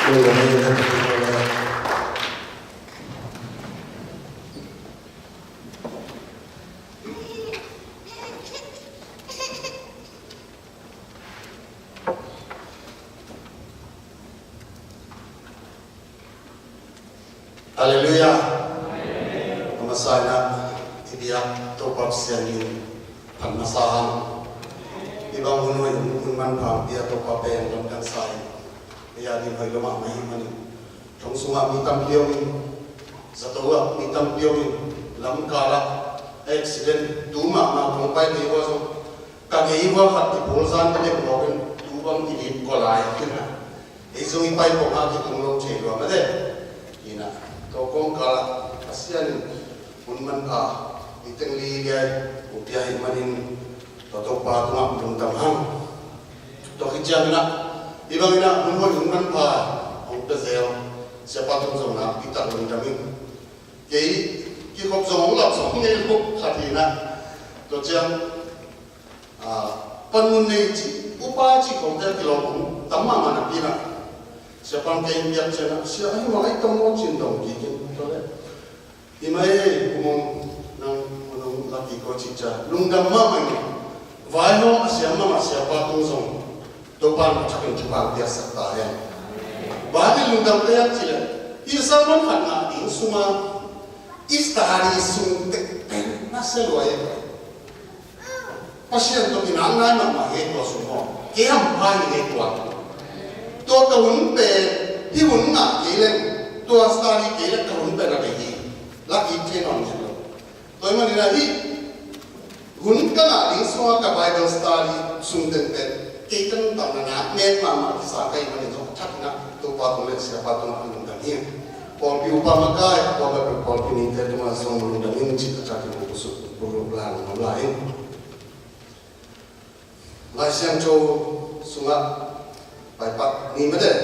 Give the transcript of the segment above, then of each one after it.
Hallelujah. Masana ibiak topap siangin panmasahan. Ibang hunoy unman pang biak topap yang lamdang sai. Iya din hoy lama mahiman. Trong sunga mitam piong satawa mitam piong lamkara accident tuma ma pongpai dewa so kageiwa hati bolsan de broken tubang idip kolai kina. Isung ipai ponga ki tunglo chelo made. Ina tokong kala asian unman pa iteng ligay upiahin manin totok pa tunga buntam hang tokijang na ibang ina unman pa ang pezel siapa tung zong na pitak buntamin kay kikop zong lap zong ngay kop katina tokijang panunay ji upa ji kong tel kilong tamma mana pina siapa kay biak chena siya ay mga itong cindong kikin tole imay kumong nang manong laki ko chicha lungdam mamay vaino asyam mama siapa tung zong topan chakin chupa biasa tayan bagi lungdam tayak chile isa man hana in suma istari sung pen naselwaye pasien to kinangan mama he to sumo kiam pai he to to tahun pe hi hun na kelen to astari kelen tahun pe na hi laki tenon jelo toy mani na hi hun ka na ding so ka bible study sungten pe keten tam na men mama sa kai mani so thak na to pa to le sia pa to na dang hi pon pi upa ma kai ko ba pon pi ni te ma so mo dang ni chi ta ki ko su pro plan ma lai lai siang cho sunga bài bạc ni mà đấy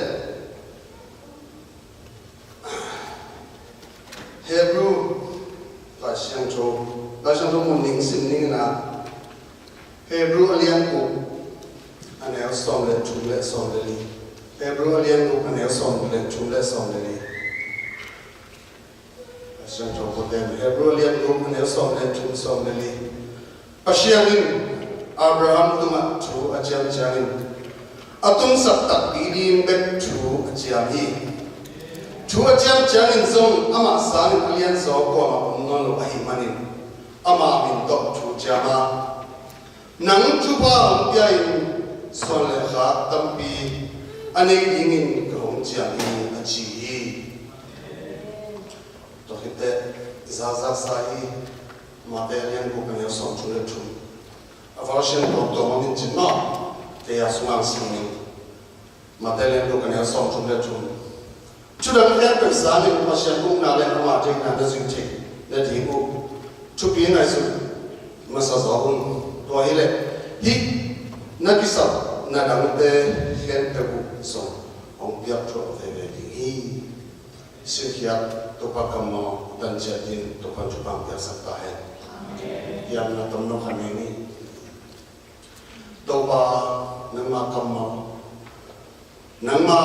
Hebrew là sang cho một những sinh linh là Hebrew alien của anh em xong lên chung lên xong lên Hebrew alien của anh em xong lên chung lên xong lên sang cho một tên Hebrew alien của anh em xong lên chung xong lên Pasianin Abraham tu mak chu aciam cianin atung sabtak bidim bet chu aciam hi chu aciam cianin zong ama sanin alian zo ko ma umnon lo ahi manin ama min tok chu ciama nang chu pa piain son le kha tampi ane dingin kong ciam hi aci hi to hite za sai ma te alian ko kan yo son chu le chu avarsion to ma min chin ma te ya sungang sing matelen do kan ya som chung le chung chudan he per sali ma sha kung na le ma te na da zing che le di ku chu pi ngai su ma sa zo hun to hi le hi na ki sa na dang te hen te ku so ong biak tro ve ve hi si khia to pa kam mo dan cha din to pa chu pang ya sa ta he yam na tom no khan ni to pa nang ma kam mo nang ma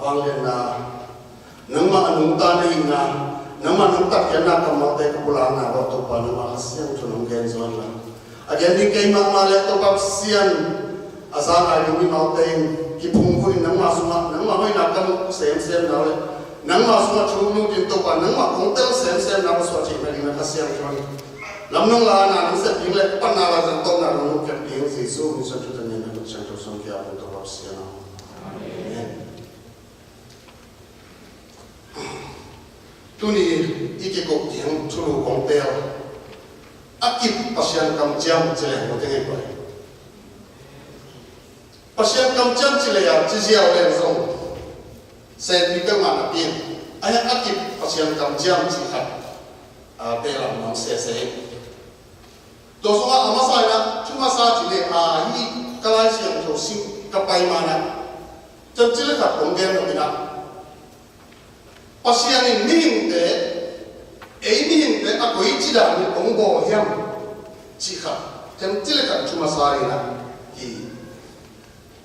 wang len na nang ma anung ta nei na nang ma nung tak ya na kam mo te ka pula na wa to pa nang ma hasyang chunong gen zon la again ni kay ma le to pa sian azan ai ni ma te ki phung hui nang ma suma nang ma hoi na kam sem na le nang ma suma chu nu tin to pa nang ma kong tel sem na so chi na ni na hasyang chon lam nong la na nang se ping le pan na la zan to na ro ke ping si su ni sa chu ta ni na ko chen to som kia to pa sian tuni iki ko tiang chulu kong tel akip pasien kam jam chele mo tenge ko pasien kam jam chele ya chizia len song sen mi ka ma pin aya akip pasien kam jam chi khat a pe la no se to so ama sa na chuma sa chile a hi kalai siam to sim ka pai ma na cham chile khat kong gen no na pasian ni te ei ni te a koi chi da ni ong bo hiam chi kha tem chile ka chuma sa ri na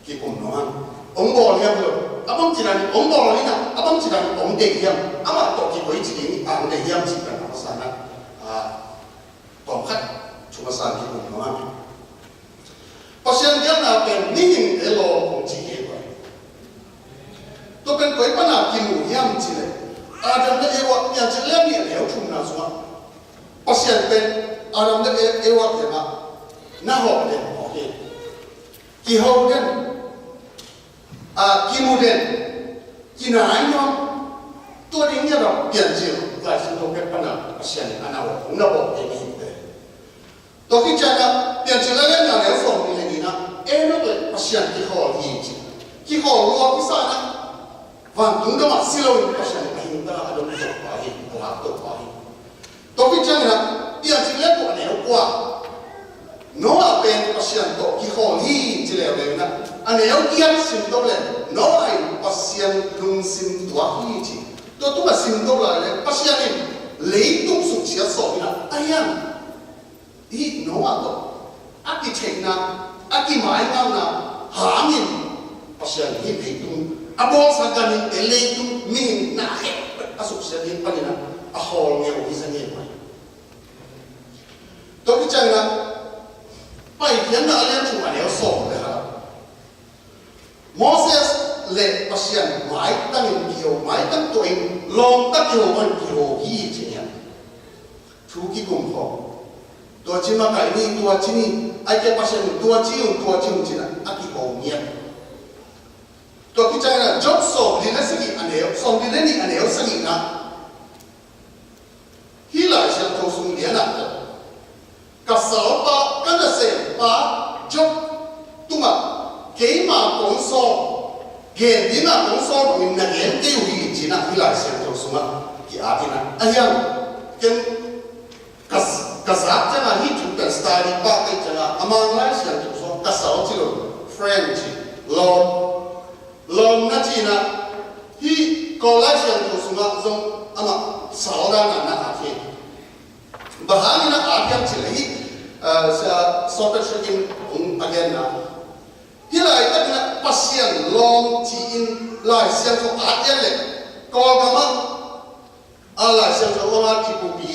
ki kum no han ong bo hiam lo abang jiran bol ni na abang jiran de hiam ama to ki koi ji ni ang de hiam ji kan sana tom khat cuma san ki no ma pasien dia na pen ning elo kong ji he ba to pen koi pa na ki mu hiam ji le adam de ewa ya ji le ni le thum na so pasien pen adam de ewa ke na ho de okay ki ho den ki mu den ki na ai no to ding ya ro pian ji lai sin to ke pa na pasien ana ho na bo de ni de to ki cha na pian ji la le na le so ni le ni na e no de pasien ki ho hi ji ki ho lo ki sa na van tung da ma si lo ni pasien ai da adom to pa hi la to pa hi to ki cha na pian ji le ko ne kwa no a pen pasien to ki ho hi ji le le na ane au kian sim to le no ai pasien lung sim to hi ji to tu ma sim to la le pasien ni le tung su chia so na ayam i no a to aki cheng na aki mai na na ha min pasien hi le tung abo sa kan ni le tung min na he asu sia ni pa ni na a hol nge o hi sa ni ma to ki chang na pai hian na alian chu ma le so le ha Moses le pasien mai tang in kio mai tang to in long ta kio on kio hi chinya thu ki kum ho to chi ma kai ni to chi ni ai ke pasien to chi china aki ho nia to ki chang na job so ni na sigi aneo so ni ni aneo sagi na hi la sia to sung dia na ka sa pa ka na se pa job tuma cái mà cũng so cái gì mà cũng so mình là cái tiêu gì chỉ là khi lại xem trong số cái áp thì là anh em cái giá cho là hít chúng ta style ba cái cho là among lại xem trong số cái sáu chỉ là French lom nó chỉ là hít còn lại xem trong số giống ama sáu ra là áp thì và hai là áp em chỉ là hít so cái sự kiện cũng again là hi lai tak na pasien long chi in lai siang so at yan le ko ga ma a lai siang so ma ki pu bi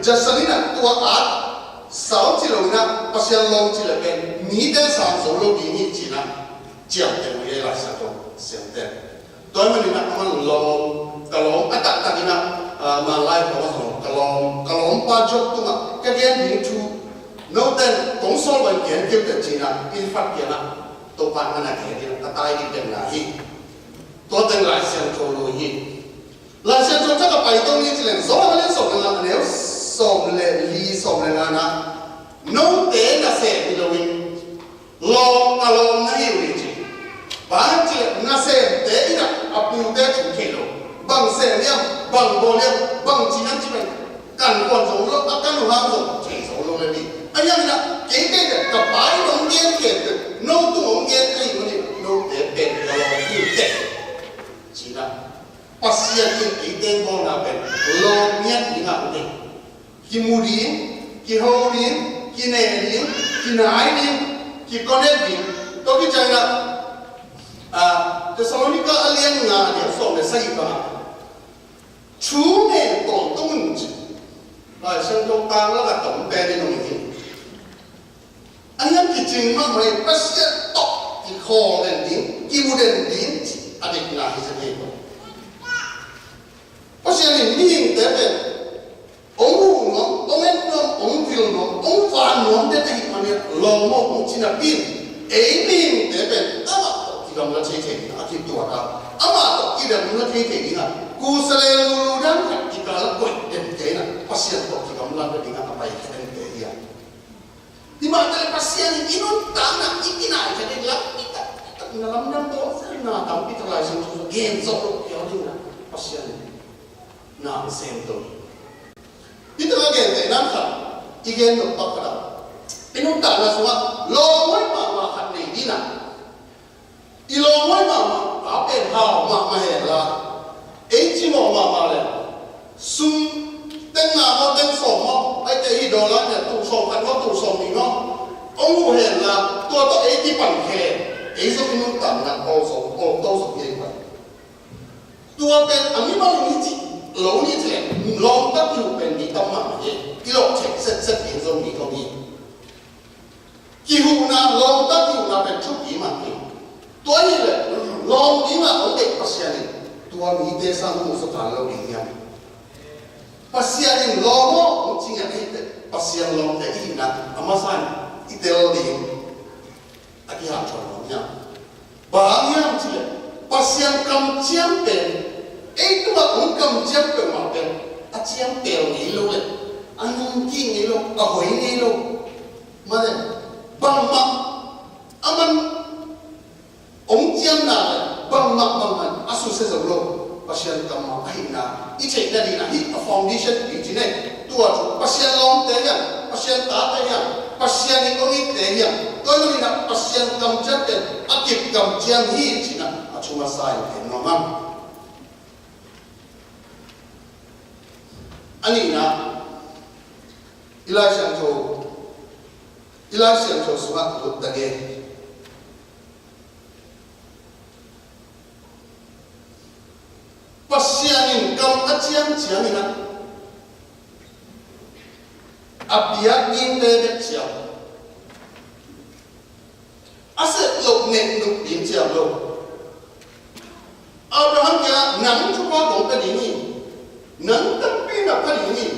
Jason ina tua at sao chi lo na pasien long chi le ben ni den sang so lo bi ni chi na chiang de mo ye lai siang so siang de tôi mình là con lồng cà lồng ăn tặng tặng na mà lại có một cà lồng ba chục tung à cái viên hình chu nấu tên tổng số vận chuyển kêu được gì na in phát hiện na tôi bạn anh là cái gì na tai đi tên là hi tôi tên lại xem thô lô hi lại xem thô chắc là bài tông như thế này rõ là lên sổ là nếu sổ lên ly sổ lên là na nấu tế là sẽ bị lôi lồng cà lồng nó hiểu gì bạn chỉ là xem tế ina apu tế chủ thể lo bằng xem liam bằng bồ liam bằng chỉ ăn chỉ bằng cần còn giống lo các đồ hàng giống chỉ giống lo lên đi anh em là cái này tập bài ông nghe kể được nô tu ông nghe cái gì nô tế bền lo như thế chỉ là pasien cái tên con nào bền lo nhất đi nào đi khi mua đi khi hô đi khi nè đi khi nái đi khi con em đi tôi cái chẳng là Thessalonica alien nga dia so le sai ba chu ne tong tung ji ba sang to tang la ka tong pe ni nong hi anh ki jing ma mai pasien to ki kho len din ki mu den din adik na hi se ko pasien ni ning te pe ông hu no ông en no ông vil no ông van no de te ma ne lo mo ko chi na pin e ning te pe gam la che che a ki to ka ama to ki da mun la che che ni na ku sa le lu dan ka ki ka la ko den te na pasien to ki gam la de nga apa den te ya di ma ta pasien ni non ta na ki na che de la ki ta na lam nam to sa na ta ki ta la sin to gen so to ki o na pasien na sem to ito ga gen te na ka igen no pa ka pinun ta na so lo moi ma khat nei di na ilo moi ma a pen hao ma he la e chi mo ma le sum ten na mo ten so mo $80 เนี่ยตู้ส่งกันว่าตู้ส่งนี่เนาะông hẹn là tôi có ấy cái bằng khe ấy số cái nút tạm là ô tô số gì vậy tôi bên anh ấy bao nhiêu gì lâu như thế long tất nhiều bên đi tâm mà vậy cái lộ trình rất hiện giống như không đi kỳ hụ na long tất nhiều là bên chút gì mà tôi như là long đi mà ông để bác sĩ này tôi nghĩ thế sang một số thằng lâu đi nhau bác sĩ này long đó ông chỉ nghe cái bác sĩ long để đi na ama san itel di aki ha chon nya ba yang chile pasien kam chiam pe ei tu ma ong kam chiam pe ma pe a chiam pe ni lo le anung ki ni lo a hoi ni lo ma le bang ma aman ong chiam na bang ma asu se zo lo pasien kam ma ai na I chei na ni na hi a foundation ki jine tu a pasien long te ya pasien ta te ya pasien ni ko ni te ya tôi nói là pasien cầm chất để áp kịp cầm chiang hi chỉ là chúng ta sai để nó ngâm anh ấy na ilai siang cho suat tụt tagi pasien ni cầm áp chiang ni na áp biak ni để chiang aset lục nền lục điểm chiều lục Abraham kia nắng chụp qua cũng cái gì nắng tâm pin là cái gì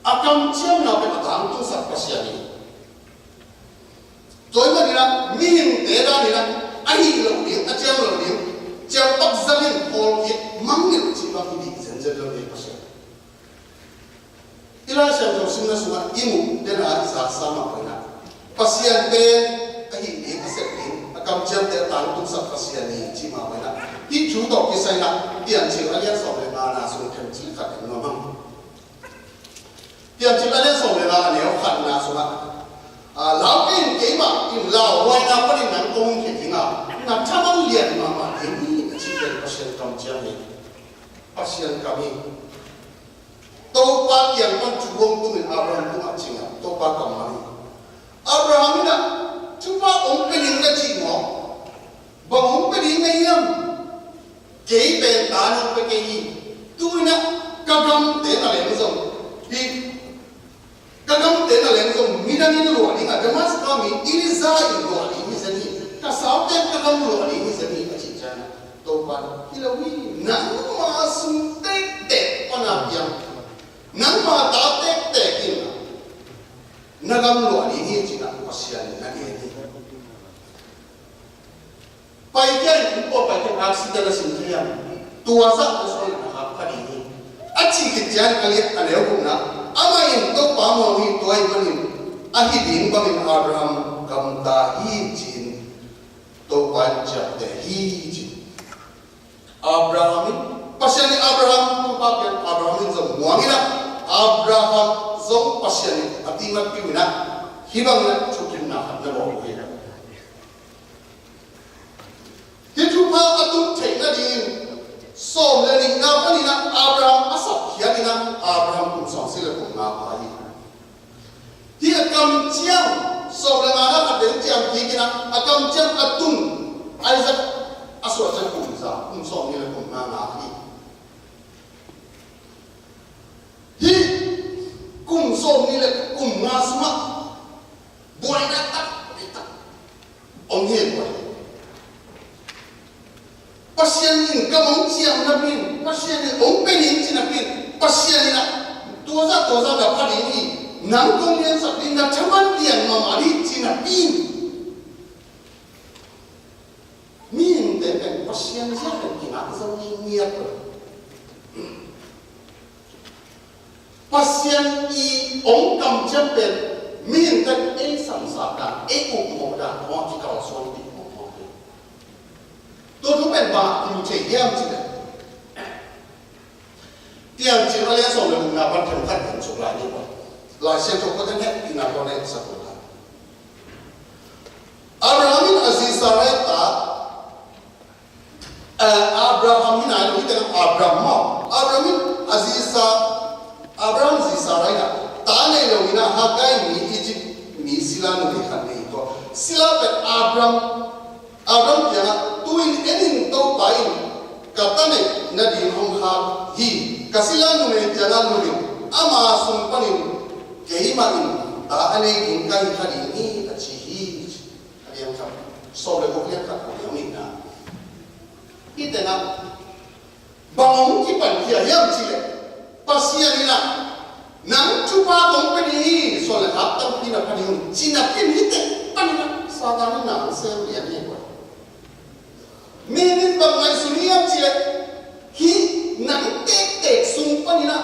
akan chiêm nào phải thắng tu sạch cái gì rồi mà đi ra miền tế ra đi ra ai lục điểm ai chiêm lục điểm chiêm tóc dân lên hồ kia mắng nhiều chỉ bằng cái gì dần dần lục điểm cái gì ila siya jo sinna suwa imu dena sa sama pena pasien pe ahi ni asetin akam jam te tan tu sa pasien ni chi ma pena hi chu to ki sai na tian chi alian so le ma na su them chi khat no ma tian chi alian so le ma ne khat na su ma lao ke ma in lao wai na pa ni nan kong ki tinga na chaman lian ma ni chi te pasien kam jam ni pasien kami tàu ba kian con chủ ông tu mình Abraham tu ngọc chính à tàu ba cầm máy Abraham nè chúng ta ông cái gì cái gì ngọ và ông cái gì ngay nhầm kế bên ta nó cái gì tôi nè các gam thế là lên rồi đi các gam thế là lên rồi mình đang đi lùa đi à cái mas có mình đi ra đi lùa đi như thế này các sáu tên các gam lùa đi như thế này cái gì chả tàu ba khi là vì nắng mà sung tết tết con nào vậy nang ma ta tek tek in nagam lo ni hi china pasien na ni pai ke ko pai ke accident la sin thia tua za ko so na ha khani ni achi ke jan kali ane ko na ama in to pa mo hi toy manin a hi din ba min Abraham kam ta hi chin to pan cha de hi chin Abraham pasien Abraham tu pa ke Abraham zo muangina Abraham zong pasien atinga piwina hibang na chukin na na bo hi hitu pa atum thei na din som le ni na pa ni na Abraham asap khia ni na Abraham kum song sile kum na pa hi hi akam chiang som le ma na ka den chiang ki na akam chiang atum Isaac aswa chan kum sa kum song ni le kum na na hi hi kum som ni le kum nga suma boy na tak ông hiền boy pasien ni kamong chiang na bin pasien ni ông pe ni chi na bin pasien ni na tua za da pa ni nang kong yen sa bin na chaman lian ma ma ri chi na bin min de ben pasien ja ki na zo ni nia pasien I ông cầm chân bên miền tây ấy sẵn sàng cả ấy cục một đàn hoa chỉ cầu xuân thì một hoa tôi lúc bên bà thì mình chỉ em chứ này tiền chỉ có lẽ xong rồi mình làm văn thành khách cũng chụp lại như vậy là xem cho có thể hết thì nào có nên sắp được Abrahamin Azizaret ta Abrahamin này là cái tên Abraham Hagai mi Egypt mi sila no mi khan nei to sila pe Abram ya tuin enin to pai katane na di hong ha hi kasila no me jana no ni ama sum panin keima in ta ane in kai khani ni ta chi hi ariam kam so le ko kya ka ko mi na itena bang ki pan kia yam chi le pasia ni na nang chupa bang pe ni so le hap tam pi na pani un chi na pi ni te pani na sa da ni na se ri ani ko menin bang mai suniam chi le hi nang tek sung pani na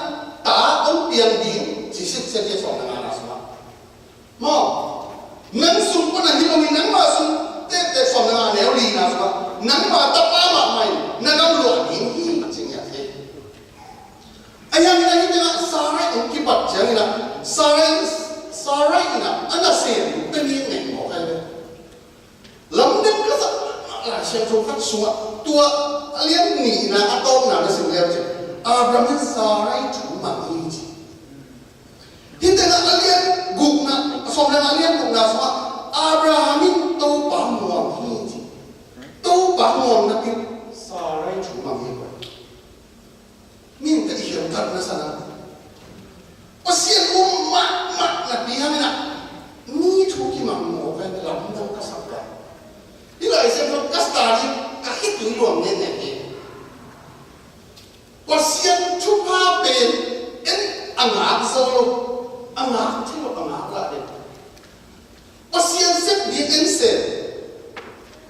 ta on piang ding chỉ sức sẽ tiếp tục là sao mà nắng sung có là như nắng mà sung tiếp tục là nếu lì là sao nắng mà tập ba mà mày nắng đâu luộc những gì mà chừng thế anh em như thế nào sai ông kia bật chăng như nào sai như nào anh là xem tên nhiên này một cái lắm đến cái là xem trong các xuống tua liên nhị là atom nào nó sinh ra chứ Abraham sai chủ mà gì Kita nak alien guna, soalnya alien guna semua. Abrahamin tahu bangun hiji, tahu bangun nanti sarai cuma hidup. Minta ikhram karena sana. Pasien mak nabi hamina, ni cuci mamu kan dalam nang kasabda. Ila isem kastari kahit tuiluang nene. Pasien cuba ben en angak solo. Anak tilo anak lagi. Pasien sep di ense.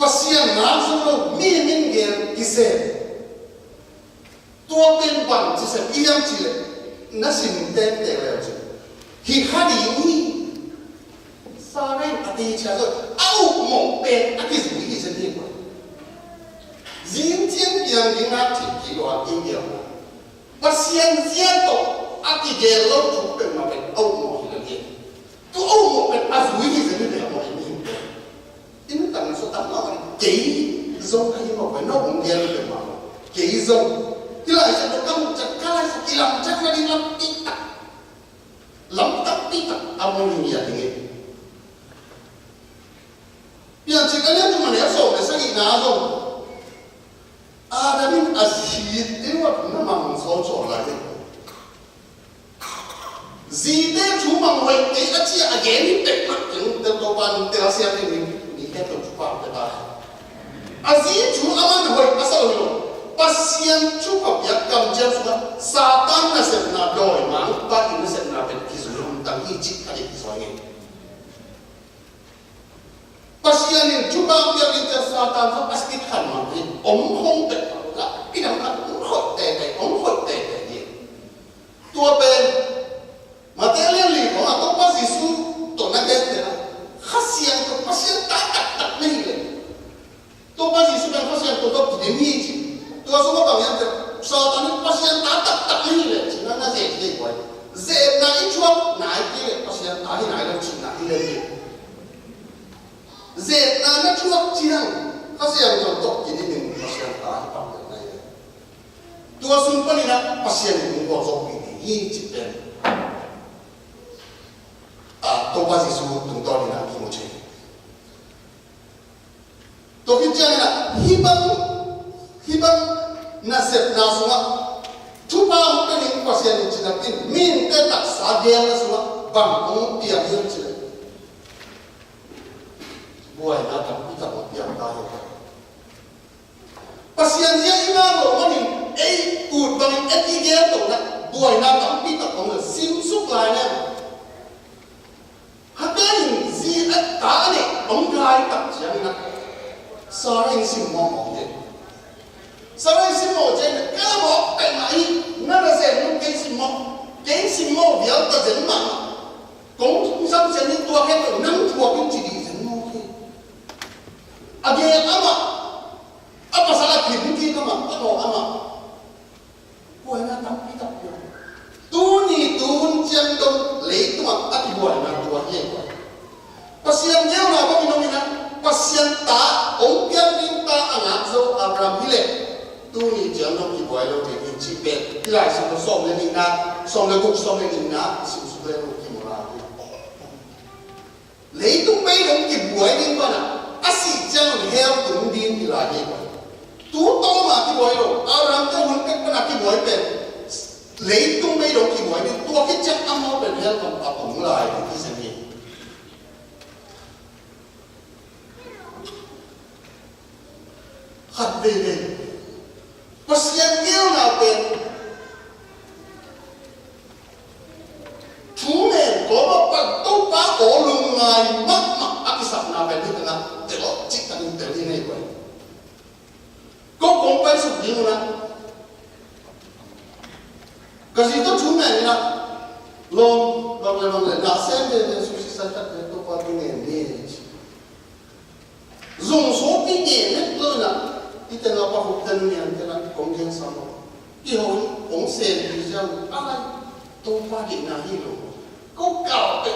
Pasien langsung min ger kise. Tua pen bang kise iam cile. Nasim ten lewat. Hi hadi ini. Sareng ati cakap. Au mau pen ati sendiri sendiri. Zin tiang yang ingat tinggi luar India. Pasien zian to. Ati gelo chupen ma pen au mo hilagi tu au mo pen azui ni zeni de mo ni in tang so tam ma kei zo kai mo pen no bung gelo de ma kei zo tila sa to kam chakala sa kilam chakla di lam pita amo ni ya dinge yang chikalian tu mana so de sa ina zo adamin azhid de wa na ma so so la Zide cuma mau itu aja ageni teknik yang tertopan terasa ini kita tercuba kita. Aziz cuma aman mau asal lo. Pasien cukup ya kamjar sudah satan nasib nadoi mang tak ini nasib naben kizulum tang hijik kali kisoalnya. Pasien yang cukup ya kita satan tu pasti kan mati. Hong tek lah. Pinang kan hot tek ni. Tua pen Material li, kalau aku pas isu, tu nak kata, khasian tu pasien tak ni le. Tu pas isu kan khasian tu tak demi je. Tu semua bang yang saat ini pasien tak ni le. Cina na zek je buat. Zek na ijual naik je pasien tadi naik le cina ile je. Zek na jual cina khasian tu tak jadi ni pasien tadi pakai naik. Tu sumpah ni nak pasien ni buat zombie ni cipen. Topas isu tunggu ni nak kimuci. Toki jangan hibang nasib nasuma. Cuba mungkin ini pasien ini cinapin minta tak sadar nasuma bangkong tiap hari cile. Buat nak kita tiap tahun. Pasien dia ingat mana ni? Bang etiket tu nak buat nak kita kong simsuk lainnya. Hakan ziat tane ongkai tak jangan sarang simmo je. Sarang simmo je kalau kenai nada sen geng simmo biar tak jenma. Kong sam sen tua kan nang tua pun jadi jenmo ke. Age apa salah kita ama buana tak kita Tuni jam dong lei tu mak buat nak buat ye. Pasien dia apa fenomena? Pasien tak ongpian minta anak zo Abraham bile. Tuni jam dong buat lo di cipet. Ilai semua som le nina, som le guk som le nina, sim sudah lo kimura. lấy tung mấy đồng kịp buổi đi qua nào asi chăng heo tung đi thì là gì vậy tú to mà cái buổi rồi Abraham cho hun cách cái cái buổi về lấy tung mấy đồng kịp buổi đi tua cái chắc âm nó về heo còn tập cũng lại cái gì vậy hạt về về có xiên kêu nào về chú mẹ có một phần tốt quá có lùng ngài mất mặt ác sập nào về như thế nào để nó chỉ cần để đi này vậy có cũng phải sụp đi nữa cái gì đó chú mẹ nè luôn bằng lại đã xem về suy xét các cái tốt quá cái nghề đi dùng số cái nghề nhất luôn nè cái tên là bảo tên nghề tên là công nhân sao cái hồi cũng xem đi ra ai tôi qua điện nào đi rồi có cào cái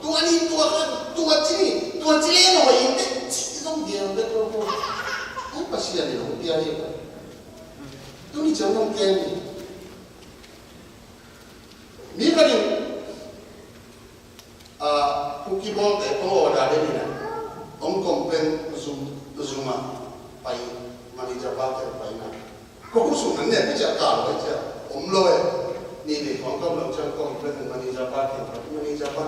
tua đi tua chỉ nó vậy đấy chỉ không điều đấy thôi không phải là điều không điều gì cả tôi đi chơi không kén đi cái gì Pokeball để có ở đây này ông compare zoom mà phải manager bao nhiêu phải nè có cũng sủng anh này bây giờ cả rồi chứ ông lôiนี่เด็กของกำลังจะก่อเป็นมันนี่จะบ้าเห็นครับมันนี่จะบ้า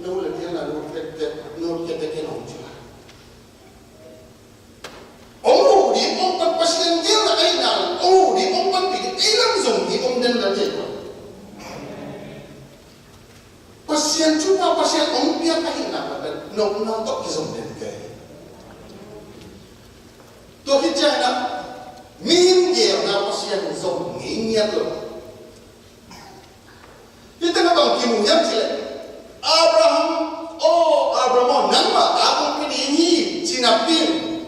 โน้ตเรียนนะโน้ตเก็บโน้ตเก็บแค่หน่อยจ้ะโอ้ดีผมเป็นภาษาอังกฤษนะไอ้นั่นโอ้ดีผมเป็นปีไอ้ลำส่งดีผมเดินแล้วเด็กภาษาจุดภาษาองค์เปียกไอ้นั่นเป็นน้องน้องต้องกินสมเด็จแกตัวที่ใจนะมีเกี่ยวกับภาษาส่งเงียบเลย Kita nak bangkit mulia cile. Abraham nama aku ini Cina pin.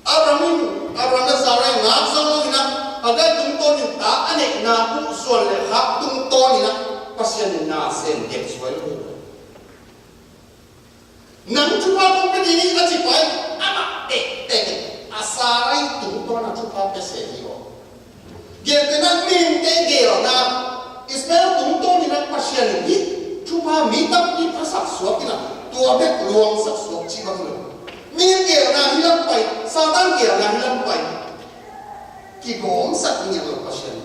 Abraham Sarai ngap sama ina. Ada tungto ni tak anek na usul le hak tungto ni na pasien na sen dek suai. Nang cuba bangkit ini aci pai ama asarai tungto na cuba pese hiyo. Dia kena min tegel na Ismail tungto ni nak pasien ni cuma minta ni pasak suap ni nak tua bet luang sak suap cibang lu. Min dia nak hilang pai, satan dia nak hilang pai. Kigom sak ni lu pasien.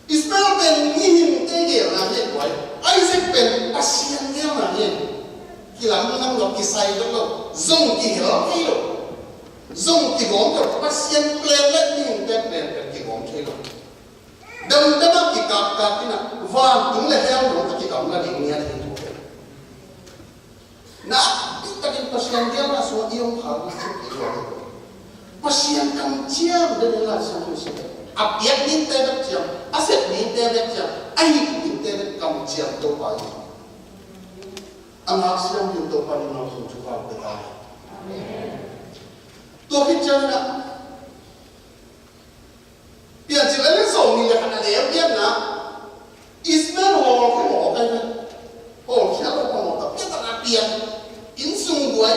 Ismail ben ni te dia nak hilang pai. Isaac ben pasien dia nak hilang. Kilam nang lu kisai lu, zong kihel kilo, zong kigom tu pasien pelet ni pelet kigom kilo. Dalam tema kita kena van tunggu hal orang kita mula di dunia ini. Nah, kita di pasien dia lah suatu yang harus kita. Pasien kanciam dari lah solusi. Apiak ni tidak jam, aset ni tidak jam, air ni tidak kanciam tu pai. Anak siam itu pai nak cuba betul. Tu kita nak biar jalan song ni lepas ada yang biar nak Ismail orang ke mau kan siapa mau tapi tak nak biar insung buat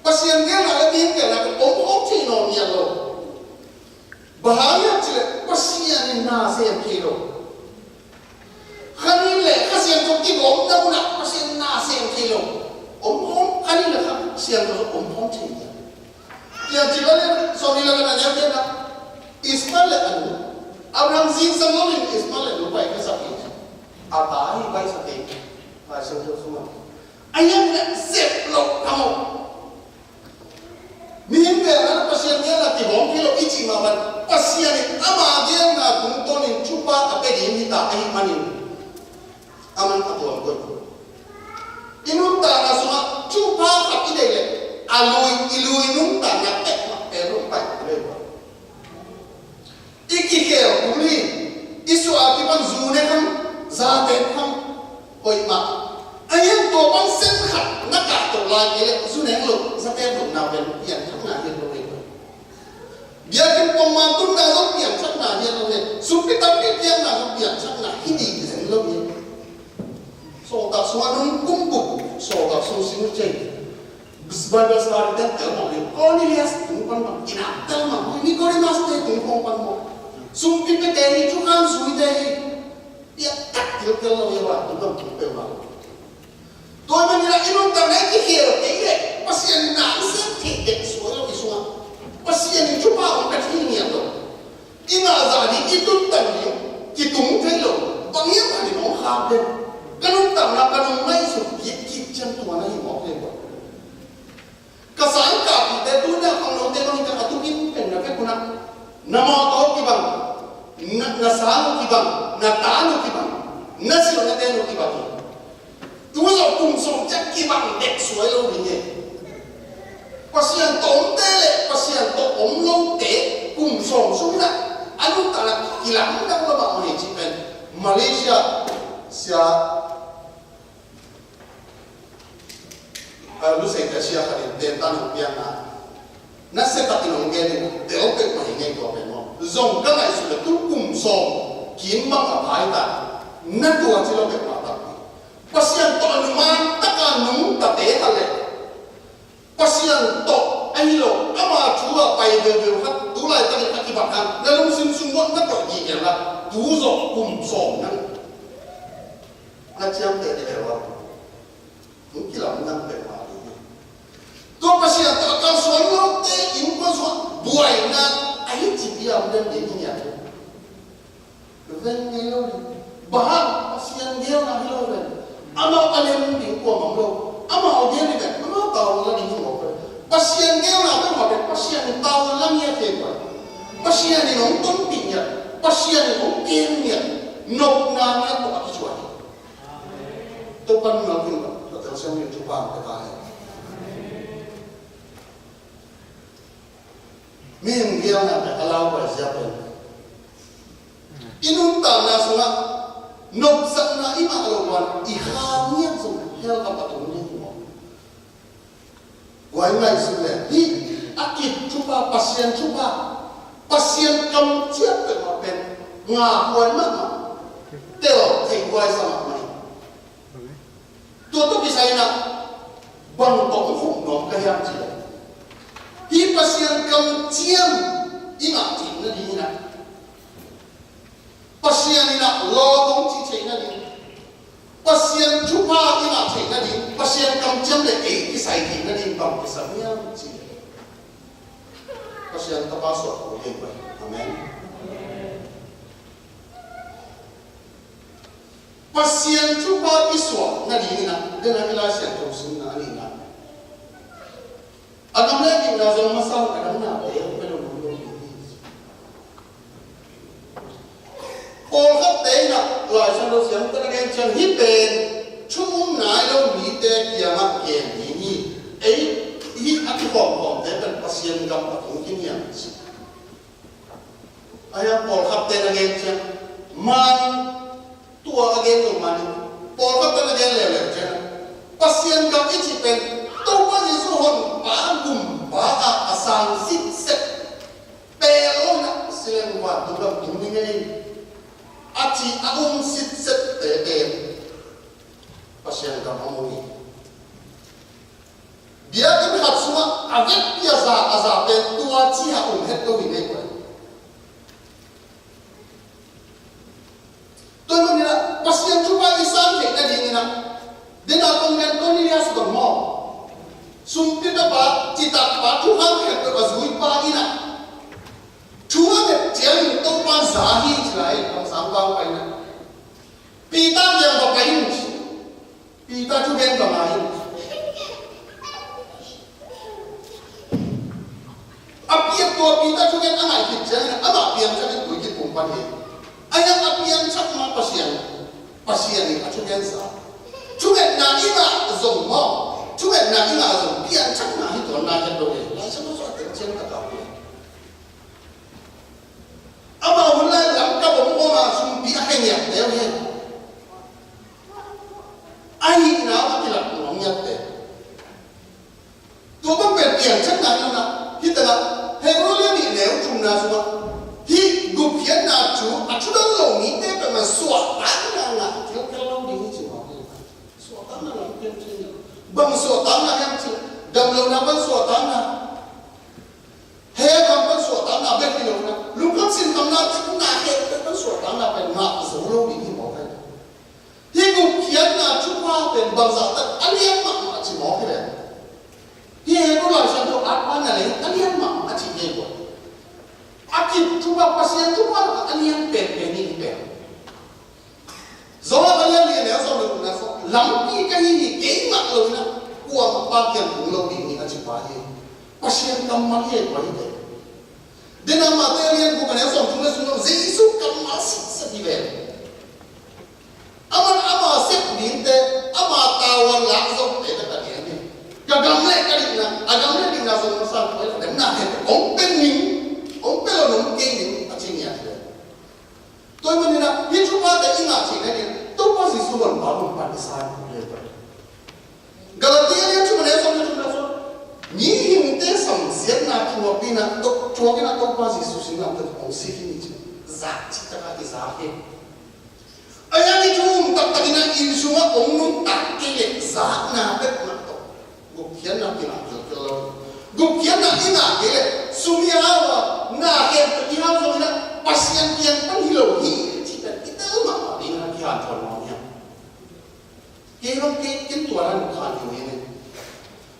pasien dia nak biar dia nak cino ni lo bahaya cile pasien ni nasi kilo kali le pasien tu kilo nak pasien nasi kilo kali le pasien tu cino biar jalan song ni lepas ada biar nak Ismail anu Abraham zin samolin Ismail lupa ke sakit atai baik sakit pasal tu semua ayam nak sep lo kamu mimpi anak pasien dia nak tibong kilo ichi maban pasien ni ama dia nak kuntonin cuba apa dia minta air manin aman atuan gue inunta na semua cuba apa ide le ilui nunta nak pero baik lepas Iki kau kuli isu akibat zune kan zate kan oi ma ayam tu bang senhat nak tu lagi le zune lu zate tu nak yang nak dia tu dia kan pemantun dah lu yang nak dia tu supi tapi dia nak yang nak ini dia lu so tak semua kumpul so tak semua sini sebagai sekali dan kalau kau ni lihat tumpan mak inakal mak ini kau ni masih tumpan mak Sumpi peteri cukan suidai, dia tak kira-kira lewat tu kan kita mahu. Tu tôi mà nila inun tang na ikikiro tigre pasian na isip tigre suelo isunga pasian chupa ang kathini ato ina zadi itun tang ni kitung thailo bangya mani no habe kanun tang na kanun mai su kit chan tu na hi mo le bo kasan ka ti te tu na kang no te kang ka atukin pen na ka kuna namo to ki bang na sanu ki bang na tanu ki bang na si na te no ki bang tu lo kum som chắc ki bang dek suai lo ni ne pasian tom te le pasian to om lo te kum som su na anu ta na kilang na ko ba ni chi pen Malaysia sia lu sai ka sia ka den tan pian na se ta tinong ge ni de o pe ma ni ko pe mo zong ka mai su le tu kum som kim ma ka pai ta na tu a chi lo pe ma ta pasian to anu man ta ka nu ta te ha le pasian to ai lo ama chu a pai de de ha tu lai ta ni ka ki ba kan na lu sim sum mo na to gi ge la tu zo kum som na na chiam te de wa mu ki la na pe ma to pasian to ka so lo te in ko so buai na ai chi bi am den de ni ya ven ni lo ba pasian ge na hi lo ven ama alem ni ko ma lo ama o de ni ben ama ta o la ni mo ko pasian ge na ba ma be pasian ta o la ni te ko pasian ni no ton pi ya pasian ni no ken ni no na na to a chi wa to pan na ni ba to ta sa ni chu pa ka ta min ge na ka ala ba sia pe inun ta na sunga nop sak na ima alwan I khamian sum hel ka patung ni mo wai mai su le hi akit chupa pasien kam chiat pe ma pen nga huan ma teo thei wai sama mai to bisai na bang to fu no ka yam chi hi pasien kam chiam inga tin na ni na pasien ina lo dong chi chei na ni pasien chupa ina chei na ni pasien kam chiam le ei ki sai ki na ni bang ki sa nya chi pasien ta pa so ko ye ba amen pasien chupa iswa na ni na de na ila sian to sin na ni na adam le ki na zo ma sa ka na te pe lo lo Paul khắp tế nè, lại sang đâu xem tất cả chân hít bền, chung nãy đâu nghĩ tế kia mà kèm gì ấy hít ăn hòm tế cần pasien gặp ở trong kinh nghiệm. Ai Paul khắp tế là gen chân, man tua gen rồi man, Paul khắp tế là gen lèo chân, pasien gặp ít chỉ bền, đâu có gì số hồn bá gùm bá sang xít xếp, bè luôn á, xem qua tụi gặp tụi mình nghe. Aci sit set te pasien ka mamuni dia kan hat semua avec biasa pe tua chi ha het ko ni ko to mo ni pasien chupa isan ke na ni na dina ko ngan ko ni as ko mo sum ti ta ba chi ta ba chu han het ko azui pa ina Chúa nghiệp tiếng tông quan giá hi chỉ lại bằng sáng quang quay này vì ta nhiều vào cái vì ta chú bên vào mà áp yên tua vì ta chú bên ăn hải thịt chơi này áp áp yên cho nên tuổi kịp cùng quan hệ anh em áp yên chắc mà pasien này chú bên giá chú bên nào ít là dùng mò chú bên nào ít là dùng yên chắc mà hết tuần nào hết rồi lại sao nó rõ tiếng trên cả cả ama wala lam ka bo mo ma sum bi ahenya de he ai na ba ti la no nya te to ba pe pian chắc na hi ta he ro le ni le chung na so hi gu pian na chu a chu dang lo ni te pe ma so ta na ti ka lo ni chi ma so ta na la pian chi bang so ta na hem chi dam lo na ban so ta na he kam ban so ta na be ki lo na lu kam sin kam na ti na he ban so ta na pe ma so lo ni mo ka hi gục khiến là chúc hoaเป็นบางสัตว์อันเลี้ยงหมาจิมอที่เลยที่เห็นว่าฉันจะอัดวันอะไรอันเลี้ยงหมาจิเกี่ยวอากิจทุกวันปัสยาทุกวันอันเลี้ยงเป็นนี่เป็นZola kalian lihat ya soal itu nasi, lampi kali ini kemak loh na, kuah bagian pulau ini aja bahaya, pasien kamar ye bahaya. Dengan mata lihat bukan ya soal itu nasi, Yesus kamar sedih. Aman sep binte, tawan langsung itu tadi ni. Kagamle kali na, agamle di nasi nasi itu ada nak ompel lo nungke ni aja ni aja. Tuh mana nak, dia cuma ada ingat sih ni. Tuh pasti suruh bangun pada saat itu. Galatia dia cuma dia soal. Ni hinte samsian nak cuma pina, cuma kena tuh pasti susun nak tu kongsi ini je. Zat cita kaki zat. Ayah ni cuma tak tadi nak insya orang tak kele zat nak nak tu. Bukan nak kena kalau. Bukan nak kena kele. Sumiawa nak kele kita soalnya pasien kian kan hilau cita kita mak dengan kian thornya. Kalau kita tuaran kan ini.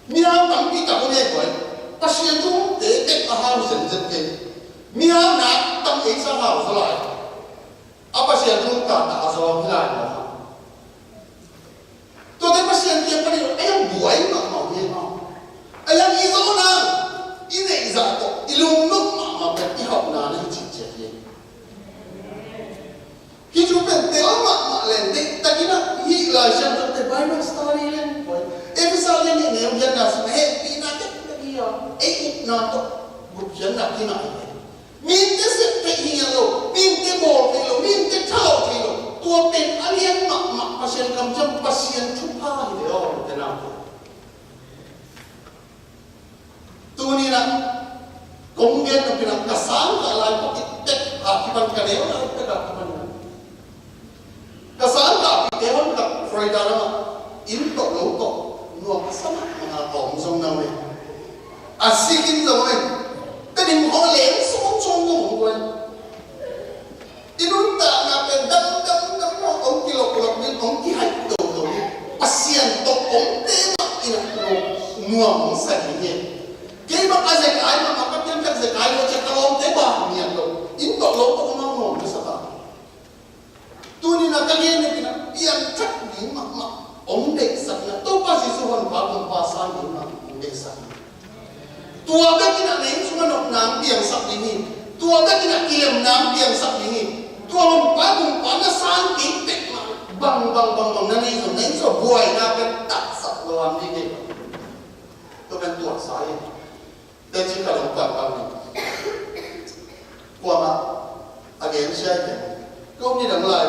Mian tampi tak boleh buat. Pasien tu dekat harus senjat ke. Mian nak tam ekstra harus selai. Apa pasien tu tak asal selai. Tu dia pasien dia pada ayam buai mak mau dia mau. Ayam itu orang ini izat ilmu mak berihak nana cicit dia. Hidup mak lendek tak kena hilang jangan terbayang story lain. Misalnya ni yang dia nak happy nak dia, nak bukan nak kena. Minta sepihnya lo, minta bol lo, minta tahu lo. Tua pen alien mak pasien kamu pasien cupa ini orang kenapa? Tu ni nak kemudian tu kena kesan kalau kita akibat kadang orang kita akibat. Kesan tak kita tak Freuda nama intok lo Nuak sama mga kong nawe. Asikin nawe. Tadi mo leng song mo ko. Inunta na pendam mo ang kilo min ang kihay do. Pasien to ong tema ina nuak mo sa niya. Kaya makasay kay makapatyan ka sa kay mo sa kalong tema niya do. Into lo to mo sa ka. Tuni na kalian ni piang chak ni mak Om dek sakna, tu pasti suhan bangun pasan imam dek sakna. Tua dah kena naik cuma nak nampi yang sak ini. Tua dah kena kiam nampi yang sak ini. Tua orang bangun panas sangat tek bang nanti so buai nak tak sak lawan ini. Tu kan tua saya. Dan jika lengkap kami, kuama agen saya, kau ni dah mulai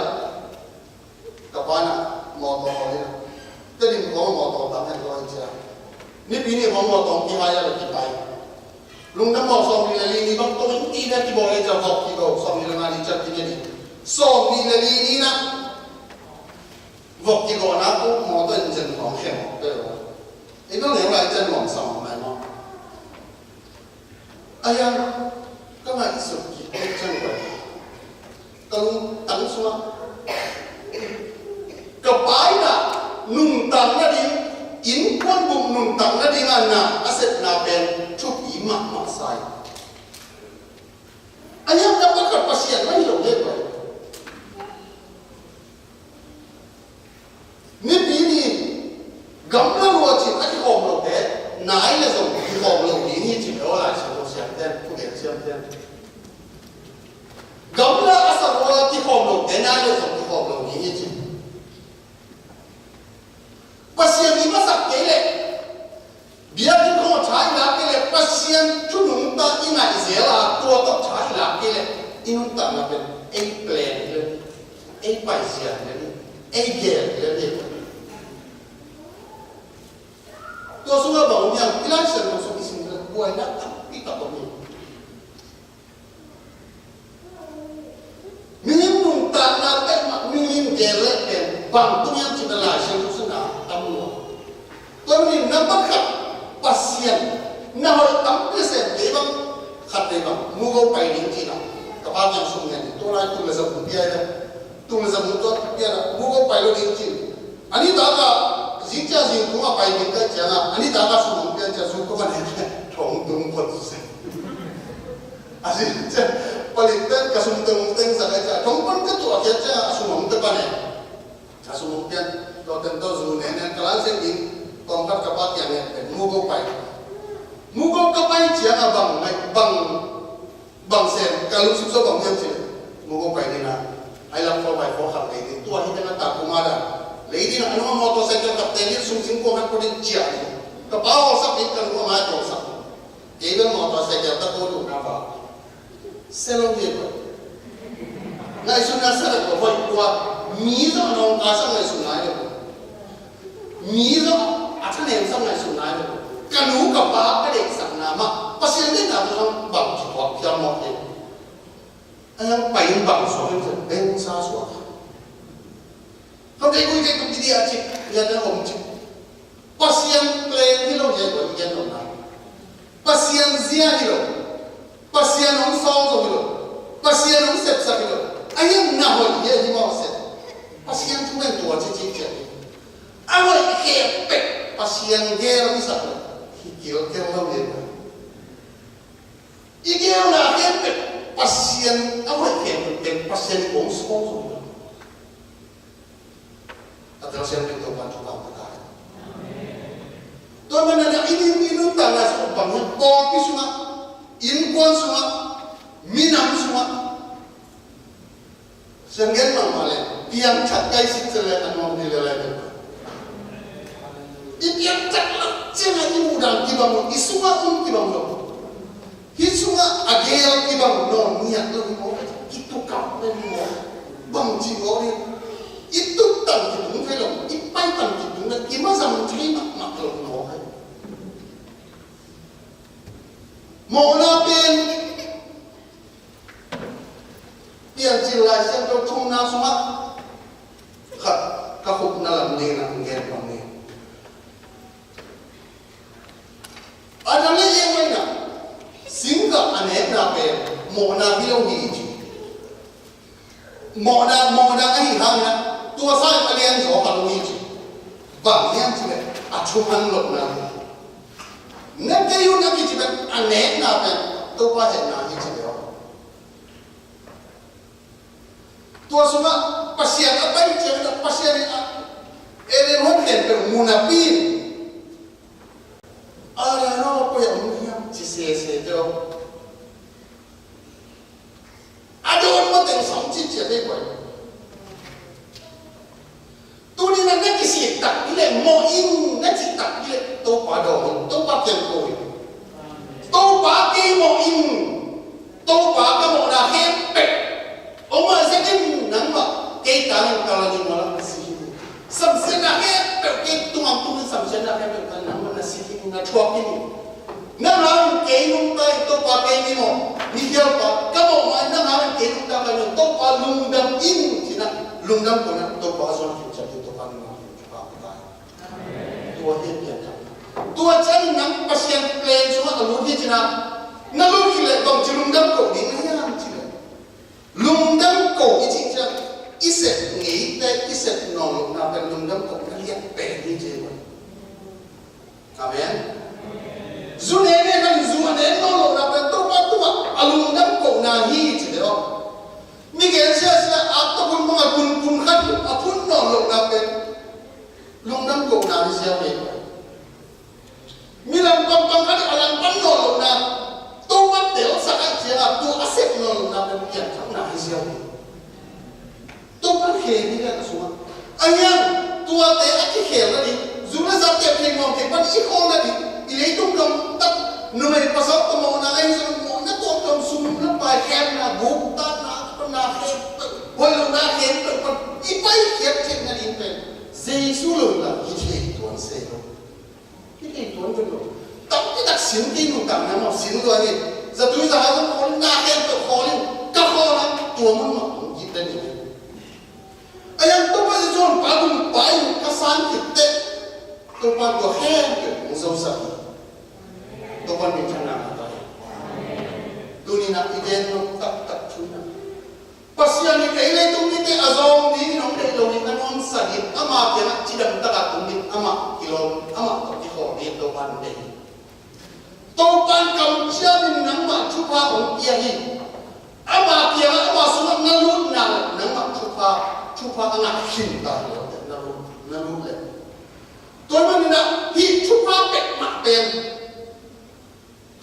kapana motor ni. Tadi mau tangan lo aja. Ni bini mau tong kaya lagi baik. Lung nak mau somi lali ni bang tong tidak diboleh jawab kita somi lali cat ini ni. Somi lali ni nak. Waktu kita nak tu mau tu enjen orang hem. Itu ni orang enjen orang sama mana. Ayah, kamu isu kita enjen orang. Kalau tang semua. Kepada nung tang na di in kon bum nung tang na di ngana aset na ben chup imak masai ayam dapat ke pasien lain lo deh ni bini gambar wajib aja kom lo deh naik le so kom lo ini cuma orang siap dan punya siap dan gambar asal orang di kom lo deh naik le so kom lo ini cuma pasien ini masak kele, biar kita kau cari lagi le pasien cunung tak ingat izela, tua tak cari lagi le, inung tak nak plan le, pasien le, gel le. Tua semua bangun yang ilasan masuk isim le, buat nak tapi tak boleh. Minum tak nak minum gel le, bantu yang kita lasan tu senang. Tapi nampak pasien, nampak tampil saya lebang, kat lebang, mugau paling cina, kapal yang sungai, tu orang tu masa biaya, tu masa mutu biaya, mugau paling cina, ani daga jingcha jing kuma pai bin ka changa ani daga sumong pian cha su ko ban thong tung pot se asi cha palitan ka sum tung teng sa cha thong pon ka tu a cha sumong ka ban cha sumong pian to ten to zu ne ne kalan se in tong ka pa tiang ne mu go ka pai changa bang sen ka lu su so bang yang che mu go pai ni na ai lam for bai for khang nei tu hi na ta kuma da lady na ano motorcycle kapten ni sung sing ko han ko din chia ka ba ho sa pin kan ko ma to sa even motorcycle ta ko lu na ba selo ye ko ngai su na sa ko hoi kwa mi zo no ka sa ngai su na ye ko mi zo a cha ne sa ngai su na ye ko kan nu ka ba ka de sa na ma pasien de na to bang chi ko pya mo ye ayang pain bang so ben sa so không thấy vui cái công ty địa chỉ giờ nó ổn chứ pasien play đi lâu giờ rồi giờ nó nào pasien zia đi lâu pasien ông song rồi đi lâu pasien ông sẹp sẹp đi lâu anh em nào hồi giờ đi mau sẹp pasien chúng mình tuổi chỉ chết anh hồi kẹt bẹt pasien ghê lắm sao kiểu kêu lâu giờ ý kêu là kẹt bẹt pasien anh hồi kẹt bẹt pasien ông song rồi atau siapa itu bantu kamu tak? Tuhan mana ini tanah sebabnya kopi semua, inkon semua, minam semua. Sehingga mana yang cakai setelah anu dilelai. Ipian cakap jangan ini mudah kibang, isuma kibang lo. Hisuma agel kibang lo niat lo mau itu kau mau bang jiwa itu tang kidung film, ipai tang kidung na kima zaman cari mak kalau mau kan. Mau napen, yang jelas yang tu thung na semua, kahuk nalam ni na ngel pang ni. Ada lagi yang mana? Singga aneh napen, mau na bilau hiji, mau na ahi hang na. Tua saya kalian jauh kalau ini, bang yang cuma acuman lot nanti. Nanti you nak cuma aneh nanti, tu apa yang nanti cuma. Tua semua pasien apa yang cuma pasien elemen bermunafik. Ada apa yang mungkin cise jauh. Ada orang yang sampai jadi apa? Tu ni nak kisi tak bila mau in nak tak bila tu pada tu pakai koi tu pakai mau in tu pakai mau nak hempek oma sekin nama kita kalau ni malam nasi sampai nak hempek kita mampu sampai nak hempek kan nama nasi ini nak cuak ini nama kita numpai tu pakai ni mo ni siapa kamu mana nama kita numpai tu palungdam in cina lungdam pun tu pasal tua dia tua cari nang pasien plan semua kalau dia cina nalu kile bang cilundam kau ni naya cina lundam kau ini cina iset ngite iset nol nampel lundam kau kalian peni je amen zunene kan zunene nol nampel tua alundam kau nahi cina Miguel sia ataupun pun kan apun nol nampel lungdam kau nari siapa? Milam pampang kali alam panol na, tuat del sakat siapa? Tu asep nol na berkian kau nari siapa? Tuat heli kan semua. Ayam tuat del aki heli ni, zula zatnya pening kepan ikon tadi, ilai tu belum tak numai pasal tu mau naik semua, nak tu belum sumber pakai na bukta na pernah walau na ipai cek na impen. Zeisulo lah kita tuan selo, kita tuan tu. Tapi tak sinti nukam nama sinti lagi. Satu sahaja orang nak tu orang kawan tuan mana kita ni. Ayam tu pasti jual pakai kasan kita. Tu pakai hen tu musuh. Tu pakai macam apa? Tu ni nak ide tak cuna. Pasien ni kaya tu kita azam ni nak kita ni in sagi ama kena cidam taka tumit ama kilom ama to ki ho ni to ban de to ban kam chiamin nang ma chupa ong kia hi ama kia ama sunga nalut nang ma chupa anga hin ta lo nalut le to man na hi chupa pek ma pen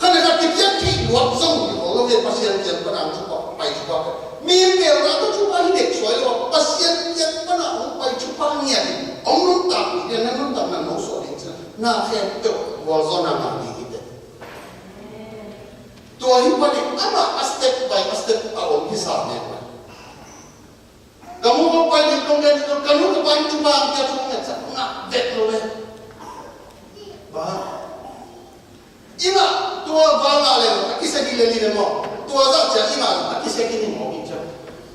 kana ka kitia ki luap song ho lo ve pasien jen panang chupa pai chupa mi me ra to chupa hi dek soi lo pasien jen panang pai chupa nia ni ong nun tam ni na nun tam na no so ni na khen to wal zona ma ni ite to hi pa ni ama step by step a ong hi sa ne kamu ko pai ni tong ni to kamu ko pai chupa kia chu ne sa na vet lo le ba ima tua vanga le akisa ki le ni mo tua za cha ima akisa ki ni mo ki cha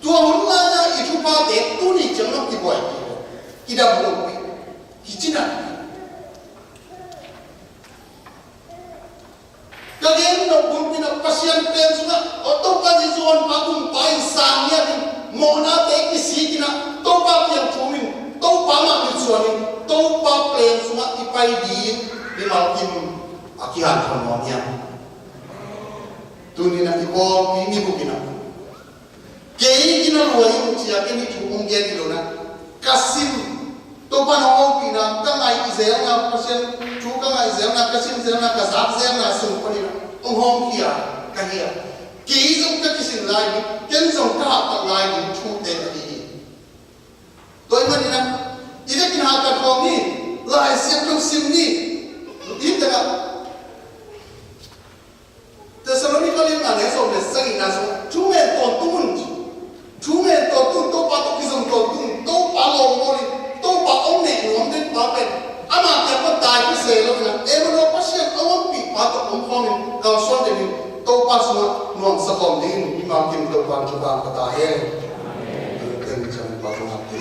tua hun la ya I chu pa de tu ni chang no ki boy ki da bu ko ki china ka gen no bun pina pasien pen suga o to pa ji zon pa kum pai sang ya ni mo na te ki si ki na to pa ki chu min to pa ma ki chu ni to pa pen suga I pai di mal kim akihan kononia tunina ibo ni bukina kei kina luai chia kini chukung dia di lona kasim to pano pina kangai izel na pasien chu kangai izel na kasim izel na kasat izel na sum panina hong kia kahia kei zong ka kisin lai ni ken zong ka ta lai ni chu te ni toy manina ide kin ha ka khom ni lai siam tu sim ni ita Thessalonica ni na ne so ne sang ina so chu me to tun to pa to kisong to tun to pa lo mo ni to pa om ne nom den pa pen ama ke pa dai ki se lo na e mo pa sian awon pi pa to om khom ni ka so de ni to pa so non sa khom ni ma kim to pa chu pa ta ye amen ken chang pa to